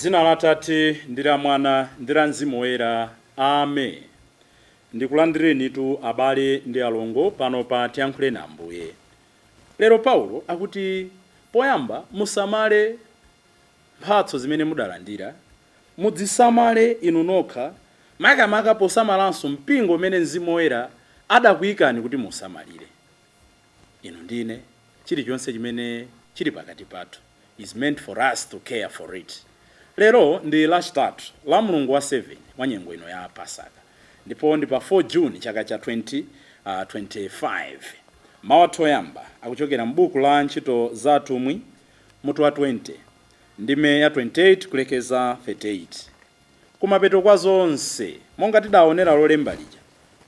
Dzina la Atate ndi la Mwana ndi la Mzimu Woyera. Amen. Ndikulandireni tu abale ndi alongo pano pa Tiyankhule na Ambuye. Lero Paulo akuti poyamba musamale mphatso zimene mudalandira, mudzisamale inu nokha, makamaka posamalanso mpingo umene Mzimu Woyera adakuyikani kuti musamalire. Inu ndine chilichonse chimene chili pakati pathu is meant for us to care for it. Lero ndi lachitatu la mulungu wa 7 wa nyengo ino ya Pasaka, ndipo ndi pa 4 June chaka cha 2025. Mawu oyamba akuchokera m'buku la Ntchito za Atumwi mutu wa 20 ndime ya 28 kulekeza 38. Kumapeto kwa zonse, monga tidaonera lolemba lija,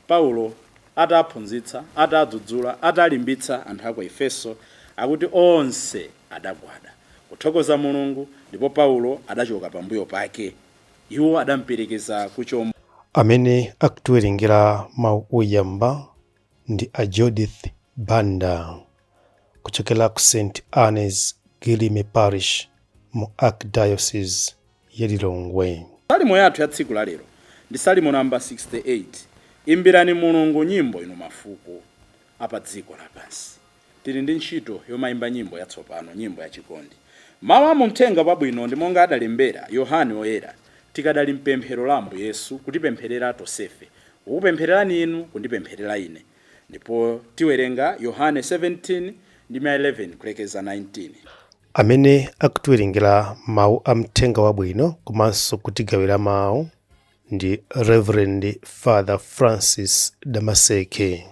Paulo ataphunzitsa, atadzudzula, atalimbitsa anthu a ku Efeso, akuti onse adagwada kuthokoza Mulungu, ndipo Paulo adachoka pambuyo pake. Iwo adamperekeza ku chombo. Amene akutiwerengera mawu oyamba ndi a Judith Banda kuchokera ku St. Anne's Gilime Parish mu Archdiocese ya Lilongwe. Salimo yathu ya tsiku la lero ndi Salimo namba 68. Imbirani Mulungu nyimbo inu mafuko apa dziko lapansi. Tili ndi ntchito yomayimba nyimbo yatsopano, nyimbo ya chikondi. Mawu a Uthenga Wabwino ndi monga adalembera Yohane Woyera, tikadali mpemphero la Ambuye Yesu kutipempherera tonsefe, kukupemphererani inu, kundipempherera ine. Ndipo tiwerenga Yohane 17 ndime 11 kulekeza 19. Amene akutiwerengera mawu a Uthenga Wabwino komanso kutigawira mawu ndi Reverend Father Francis Damaseke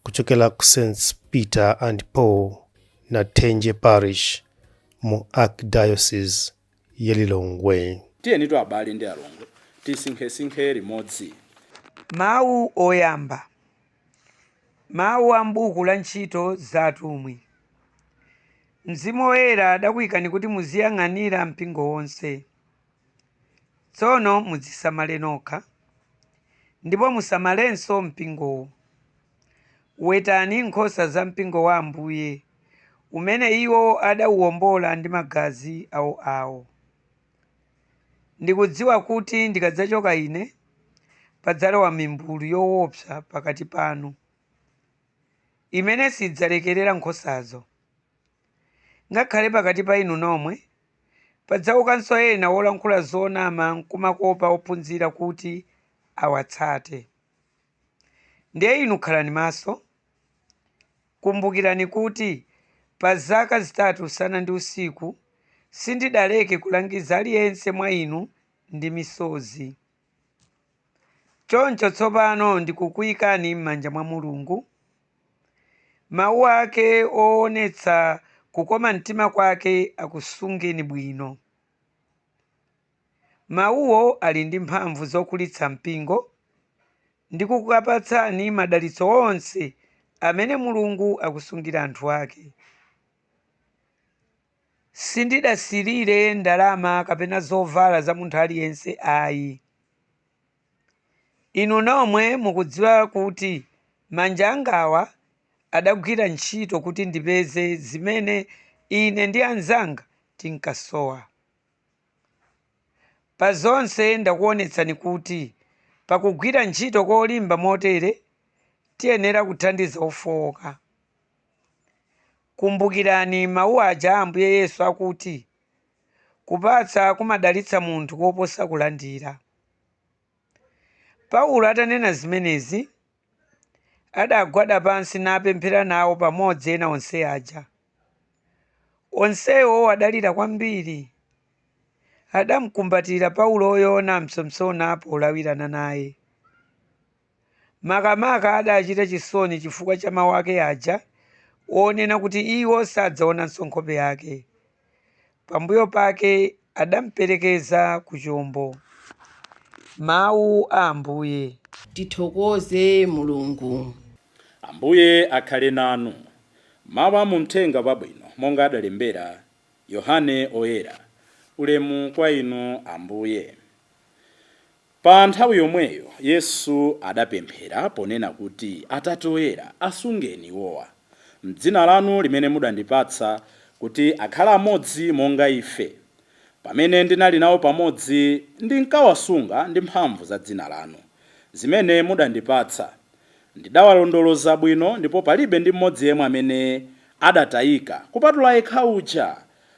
kuchokera ku St. Peter and Paul na Tenje Parish mu Archdiocese ya Lilongwe. Tiyeni tu abale ndi alongo tisinkhe limodzi. Mawu oyamba. Mawu a m'buku la Ntchito za Atumwi. Mzimu Woyera adakuyikani kuti muziyang'anira mpingo wonse. Tsono mudzisamale nokha, ndipo musamalenso mpingowo. Wetani nkhosa za mpingo wa Ambuye, umene iwo adawuwombola ndi magazi awo. Ndikudziwa kuti ndikadzachoka ine, padzalowa mimbulu yoopsa pakati panu, imene sidzalekerera nkhosazo. Ngakhale pakati pa inu nomwe, padzaukanso ena wolankhula zonama n'kumakopa ophunzira kuti awatsate. Ndiye inu khalani maso, kumbukirani kuti pa zaka zitatu usana ndi usiku sindidaleke kulangiza aliyense mwa inu ndi misozi. Choncho tsopano ndikukuyikani m'manja mwa Mulungu. Mawu ake oonetsa kukoma mtima kwake akusungeni bwino. Mawuwo ali ndi mphamvu zokulitsa mpingo ndi kukupatsani madalitso onse amene Mulungu akusungira anthu ake. Sindidasirire ndalama kapena zovala za munthu aliyense ayi. Inu nomwe mukudziwa kuti manja angawa adagwira ntchito kuti ndipeze zimene ine ndi anzanga tinkasowa. Pa zonse ndakuonetsani kuti pakugwira ntchito kolimba motere tiyenera kuthandiza ofowoka. Kumbukirani mawu aja a Ambuye Yesu akuti kupatsa kumadalitsa munthu koposa kulandira. Paulo atanena zimenezi, adagwada pansi napemphera nawo pamodzi ena onse aja. Onsewo adalira kwambiri. Adamukumbatira Pauloyo namsomsona polawirana naye. Makamaka adachita chisoni chifukwa cha mawu ake aja onena kuti iwo sadzaonanso nkhope yake. Pambuyo pake adamuperekeza ku chombo. Mawu a Ambuye. Tithokoze Mulungu. Ambuye akhale nanu. Mawu a Uthenga Wabwino monga adalembera Yohane Woyera. Ulemu kwa inu Ambuye. Pa nthawi yomweyo Yesu adapemphera ponena kuti Atate Woyera asungeni iwowa m'dzina lanu limene mudandipatsa, kuti akhala amodzi monga ife. pamene ndinali nawo pamodzi ndinkawasunga ndi mphamvu za dzina lanu zimene mudandipatsa. Ndidawalondoloza bwino ndipo palibe ndi mmodzi yemwe amene adatayika kupatula yekha uja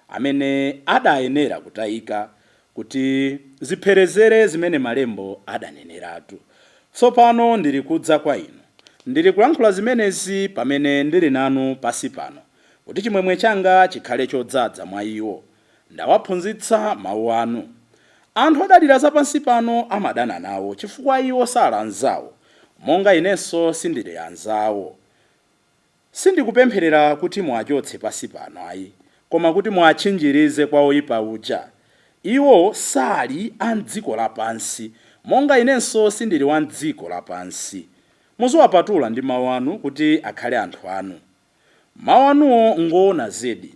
amene adayenera kutayika kuti zipherezere zimene malembo adaneneratu. Tsopano ndili kudza kwa inu. Ndili kulankhula zimenezi pamene ndili nanu pasi pano, kuti chimwemwe changa chikhale chodzaza mwa iwo. Ndawaphunzitsa mawu anu. Anthu adalira zapansi pano amadana nawo chifukwa iwo sali anzawo, monga inenso sindili anzawo. Sindikupempherera kuti muachotse pasi pano ayi, koma kuti muachinjirize kwa oyipa uja. Iwo sali a dziko lapansi, monga inenso sindili wa dziko lapansi. Muziwapatula ndi mawu anu kuti akhale anthu anu. Mawu anuwo ngoona zedi,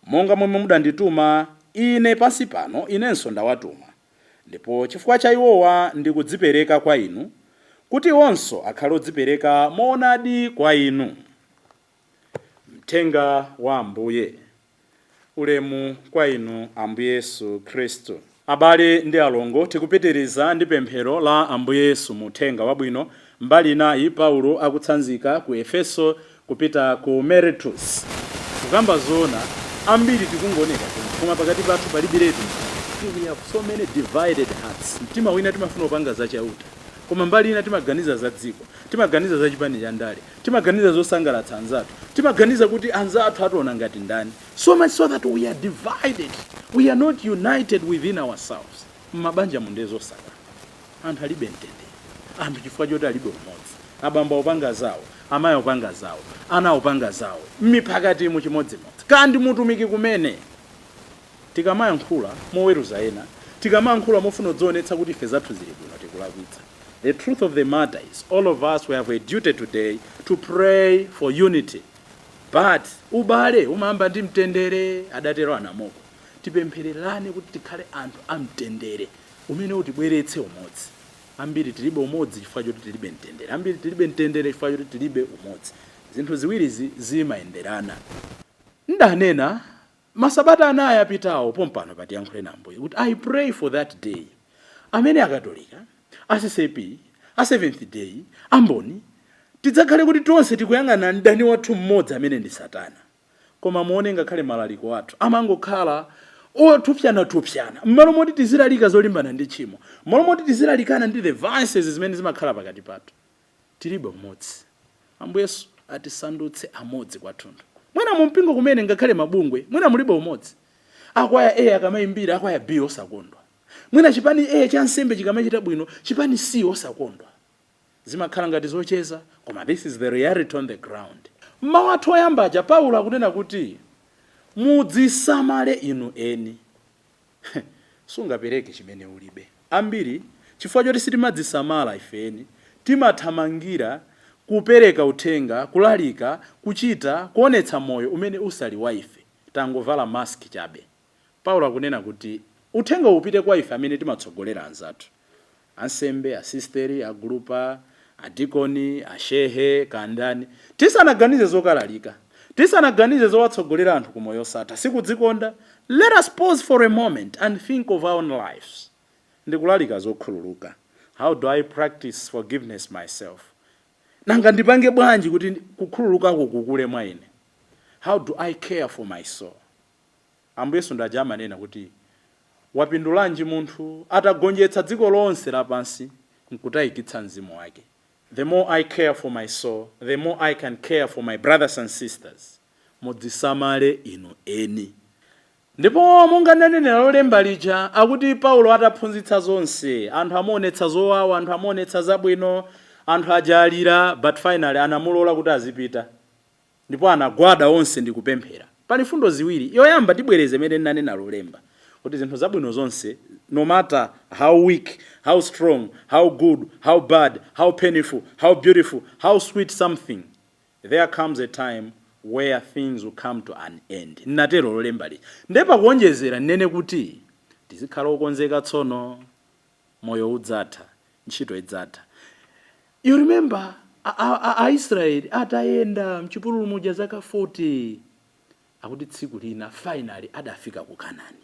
monga momwe mudandituma ine pansi pano, inenso ndawatuma. Ndipo chifukwa cha iwowa ndikudzipereka kwa inu, kuti onso akhale odzipereka moonadi kwa inu. Mthenga wa Ambuye. Ulemu kwa inu Ambuye Yesu Khristu. Abale ndi alongo, tikupitiriza ndi pemphero la Ambuye Yesu muthenga wabwino mbali nayi Paulo akutsanzika ku Efeso kupita ku Miletus. Kukamba zona ambiri tikungoneka koma pakati pathu palibiretu. We have so many divided hearts. Mtima wina timafuna upanga zachauta, koma mbali ina timaganiza za dziko, timaganiza za chipani cha ndale, timaganiza zosangalatsa anzathu, timaganiza kuti anzathu ationa ngati ndani. So much so that we are divided. We are not united within ourselves. Mabanja mundezo saka. Anthu alibe mtendere. Anthu chifukwa choti alibe umodzi. Abamba upanga zawo, amayi upanga zawo, ana upanga zawo, mipakati mu chimodzimodzi. Kandi mutumiki kumene tikamayankhula moweruza ena, tikamayankhula mofuna kudzionetsa kuti ife zathu zili bwino tikulakwitsa. The truth of the matter is, all of us we have a duty today to pray for unity. But ubale umayamba ndi mtendere, adatero anamoko. Tipemphererane kuti tikhale anthu amtendere umene utibweretse umodzi. Ambiri tilibe umodzi chifukwa choti tilibe mtendere. Ambiri tilibe mtendere chifukwa choti tilibe umodzi. Zinthu ziwirizi zimayenderana. Ndanena masabata anayi apitawo pompano patiyankhule na Ambuye kuti I pray for that day amene akatolika, asisepi, a Seventh Day, amboni tidzakhale kuti tonse tikuyang'ana mdani wathu mmodzi amene ndi Satana. Koma muone ngakhale malaliko athu amangokhala otupyana mmalo moti tizilalika zolimbana ndi tchimo, mmalo moti tizilalikana ndi the vices zimene zimakhala pakati pathu. Tilibe umodzi. Ambuye Yesu atisandutse amodzi kwathunthu. Mwina mumpingo kumene ngakhale mabungwe mwina mulibe umodzi. Akwaya A akamayimbira akwaya B osakondwa. Mwina chipani A cha nsembe chikamachita bwino, chipani C osakondwa. Zimakhala ngati zocheza, koma this is the reality on the ground. Mawu athu oyambaja Paulo akunena kuti mudzisamale inu eni. Sungapereke chimene ulibe. Ambiri chifukwa choti sitimadzisamala ifeni, timathamangira kupereka uthenga, kulalika, kuchita, kuonetsa moyo umene usali wa ife. Tangovala mask chabe. Paulo akunena kuti uthenga upite kwa ife amene timatsogolera anzathu. Ansembe, asisteri, agrupa, adikoni, ashehe, kandani. Tisanaganize zokalalika. Tisanaganize zowatsogolera anthu kumoyo sata. Sikudzikonda. Let us pause for a moment and think of our own lives. Ndikulalika zokhululuka. How do I practice forgiveness myself? Nanga ndipange bwanji kuti kukhululuka kukule mwa ine? How do I care for my soul? Ambuye Yesu ndajama nena kuti wapindulanji munthu atagonjetsa dziko lonse lapansi nkutayikitsa mzimu wake. The more I care for my soul, the more I can care for my brothers and sisters. Mudzisamale inu eni. Ndipo monga nanenera lolemba lija akuti Paulo ataphunzitsa zonse, anthu amonetsa zowawa, anthu amonetsa zabwino, anthu ajalira, but finally anamulola kuti azipita. Ndipo anagwada onse ndi kupemphera. Pali fundo ziwiri. Yoyamba tibwereze mene nanena lolemba. Kuti zinthu zabwino zonse, no matter how weak, how strong, how good, how bad, how painful, how beautiful, how sweet something, there comes a time where things will come to an end. Natero lolemba li. Ndepa kuonjezera nene kuti tizikhala okonzeka tsono, moyo udzatha, ntchito idzatha. You remember Israel atayenda mchipululu muja zaka 40 akuti tsiku lina finally adafika ku Kanaani.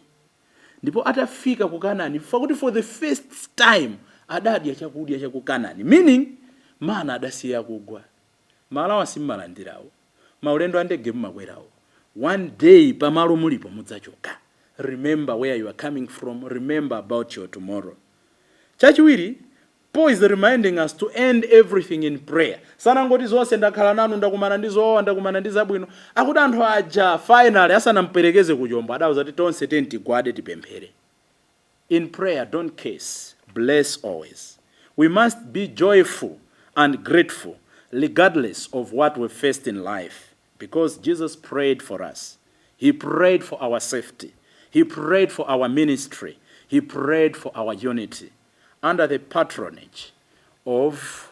ndipo atafika ku Kanaani fakuti for the first time adadya chakudya cha ku Kanaani, meaning mana adasiya kugwa, malawa simmalandirawo, maulendo andege mmakwerawo. One day pamalo mulipo mudzachoka. Remember where you are coming from, remember about your tomorrow. Chachiwiri, Paul is reminding us to end everything in prayer. Sanangoti zonse ndakhala nanu ndakumana ndi zowawa ndakumana ndi zabwino. Akuti anthu aja finally asanamperekeze kujomba adawuza kuti tonse tigwade tipemphere. In prayer, don't curse, bless always. We must be joyful and grateful regardless of what we faced in life, because Jesus prayed for us. He prayed for our safety. He prayed for our ministry. He prayed for our unity. Under the patronage of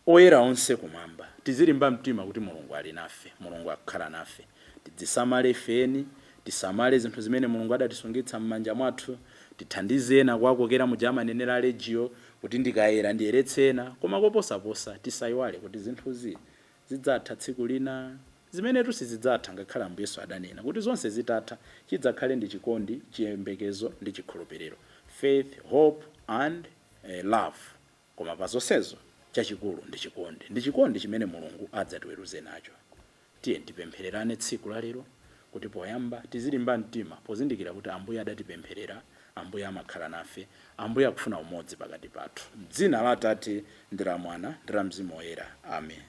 oyera onse kumwamba, tizilimba mtima kuti Mulungu ali nafe, Mulungu akukhala nafe. Tidzisamale feni, tisamale zinthu zimene Mulungu adatisungitsa m'manja mwathu, tithandize ena kuwakokera mu amanenera legio kuti ndikayera ndiyeretse ena, koma koposaposa tisayiwale kuti zinthuzi zidzatha tsiku lina, zimene sizidzatha ngakhala Ambuye Yesu adanena kuti zonse zitatha chidzakhale ndi chikondi, chiyembekezo ndi chikhulupiriro, faith, hope and love. Koma pa zonsezo chachikulu ndi chikondi chimene Mulungu adzatiweruze nacho. Tiye tipemphererane tsiku la lero kuti poyamba tizilimba mtima pozindikira kuti Ambuye adatipempherera, Ambuye amakhala nafe, Ambuye akufuna umodzi pakati pathu. M'dzina la Atate ndi la Mwana ndi la Mzimu Woyera. Amen.